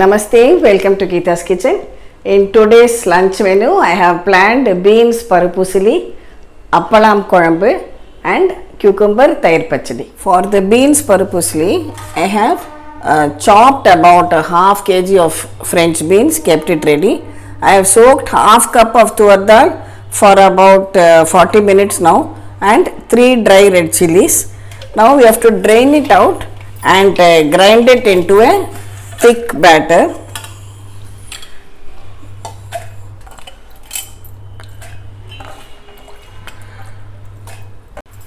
Namaste, welcome to Gitaskitchen. In today's lunch menu, I have planned beans Paruppu Usili, Appalam Kuzhambu and Cucumber Thayir Pachadi. For the beans Paruppu Usili, I have chopped about a half kg of French beans, kept it ready. I have soaked half cup of tuvar dal for about 40 minutes now and 3 dry red chillis. Now we have to drain it out and grind it into a thick batter.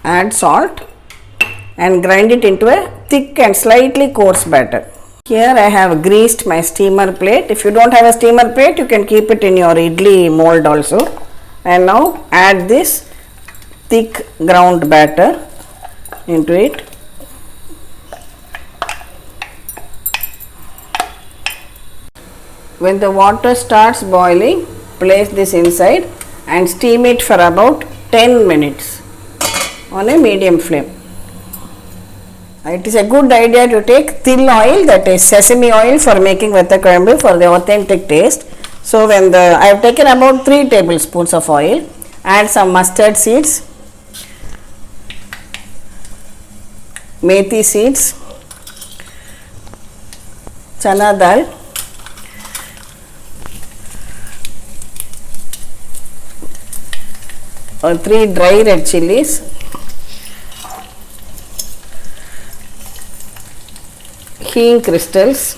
Add salt and grind it into a thick and slightly coarse batter. Here I have greased my steamer plate. If you don't have a steamer plate, you can keep it in your idli mold also. And now add this thick ground batter into it. When the water starts boiling, place this inside and steam it for about 10 minutes on a medium flame. It is a good idea to take til oil, that is sesame oil, for making Vatha Kuzhambu for the authentic taste. So when I have taken about 3 tablespoons of oil, add some mustard seeds, Methi seeds, Channa dal, or 3 dry red chillis, Hing crystals,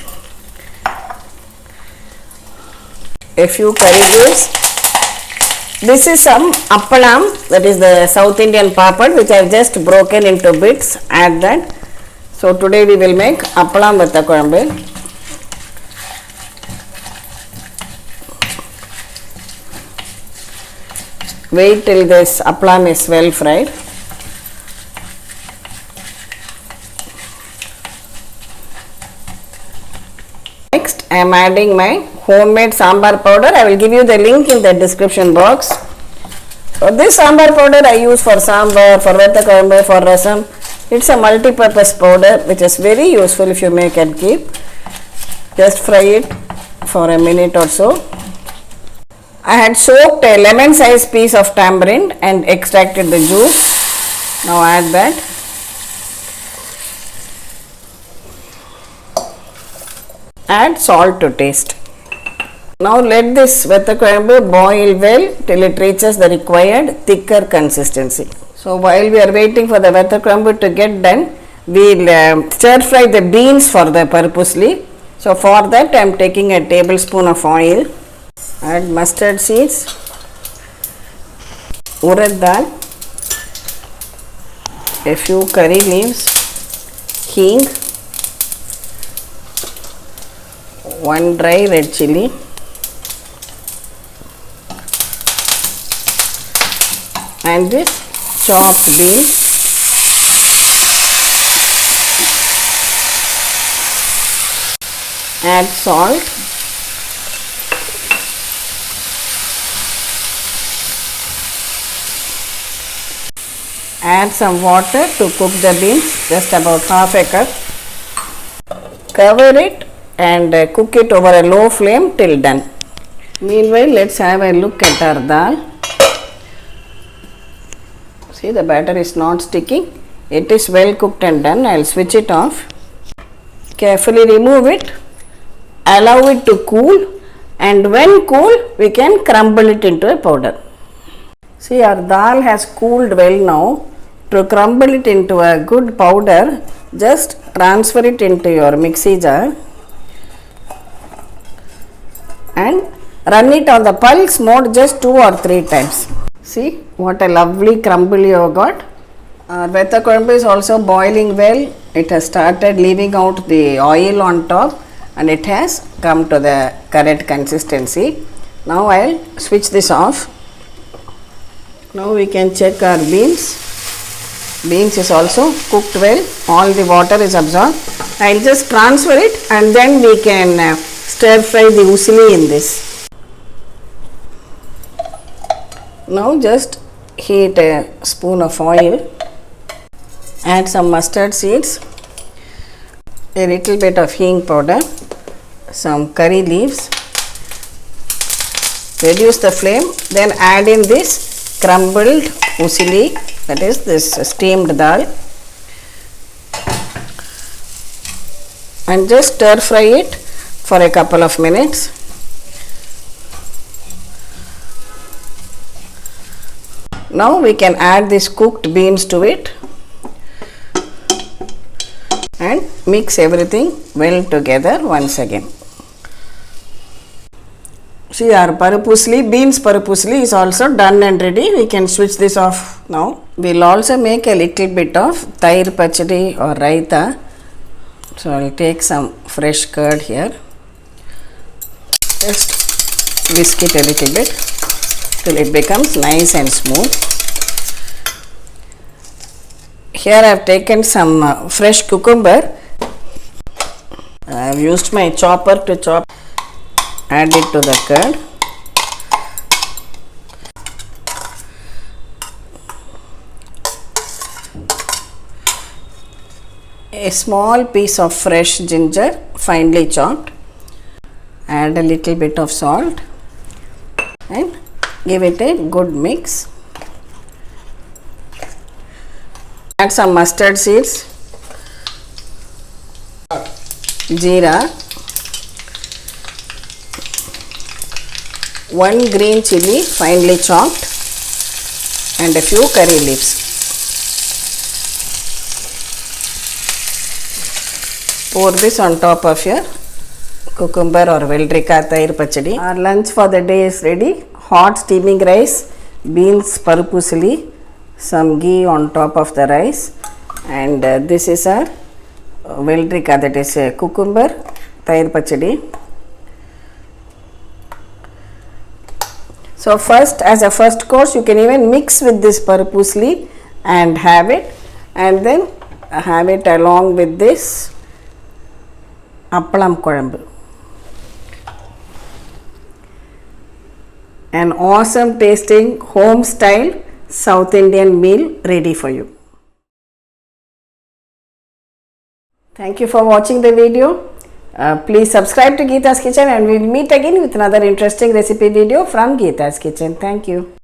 a few curry leaves. This is some appalam, that is the South Indian papad, which I have just broken into bits. Add that. So today we will make appalam Vatha Kuzhambu. Wait till this appalam is well fried. Next, I am adding my homemade sambar powder. I will give you the link in the description box. So this sambar powder I use for sambar, for Vatha Kuzhambu, for rasam. It's a multi-purpose powder which is very useful if you make and keep. Just fry it for a minute or so. I had soaked a lemon sized piece of tamarind and extracted the juice. Now add that. Add salt to taste. Now let this Vatha Kuzhambu boil well till it reaches the required thicker consistency. So while we are waiting for the Vatha Kuzhambu to get done, we will stir fry the beans for the Paruppu Usili. So for that I am taking a tablespoon of oil. Add mustard seeds, urad dal, a few curry leaves, hing, 1 dry red chilli, and this chopped beans. Add salt. Add some water to cook the beans, just about half a cup. Cover it and cook it over a low flame till done. Meanwhile, let's have a look at our dal. See, the batter is not sticking. It is well cooked and done. I will switch it off. Carefully remove it. Allow it to cool, and when cool, we can crumble it into a powder. See, our dal has cooled well now. To crumble it into a good powder, just transfer it into your mixie jar and run it on the pulse mode just 2 or 3 times. See what a lovely crumble you have got. Our Vatha Kuzhambu is also boiling well. It has started leaving out the oil on top and it has come to the correct consistency. Now I will switch this off. Now we can check our beans. Beans is also cooked well. All the water is absorbed. I will just transfer it and then we can stir fry the usili in this. Now just heat a spoon of oil. Add some mustard seeds, a little bit of hing powder, some curry leaves. Reduce the flame, then add in this crumbled usili, that is this steamed dal, and just stir fry it for a couple of minutes. Now we can add these cooked beans to it and mix everything well together once again. See, our Paruppu Usili, beans Paruppu Usili is also done and ready. We can switch this off now. We will also make a little bit of ThayirPachadi or raita. So, I will take some fresh curd here. Just whisk it a little bit till it becomes nice and smooth. Here I have taken some fresh cucumber. I have used my chopper to chop. Add it to the curd. A small piece of fresh ginger, finely chopped. Add a little bit of salt and give it a good mix. Add some mustard seeds, jeera, 1 green chilli finely chopped, and a few curry leaves. Pour this on top of your cucumber or veldrika ThayirPachadi. Our lunch for the day is ready. Hot steaming rice, beans Paruppu Usili, some ghee on top of the rice, and this is our veldrika, that is cucumber ThayirPachadi. So first, as a first course, you can even mix with this Paruppu Usili and have it, and then have it along with this Appalam Kuzhambu. An awesome tasting home style South Indian meal ready for you. Thank you for watching the video. Please subscribe to Gitaskitchen, and we will meet again with another interesting recipe video from Gitaskitchen. Thank you.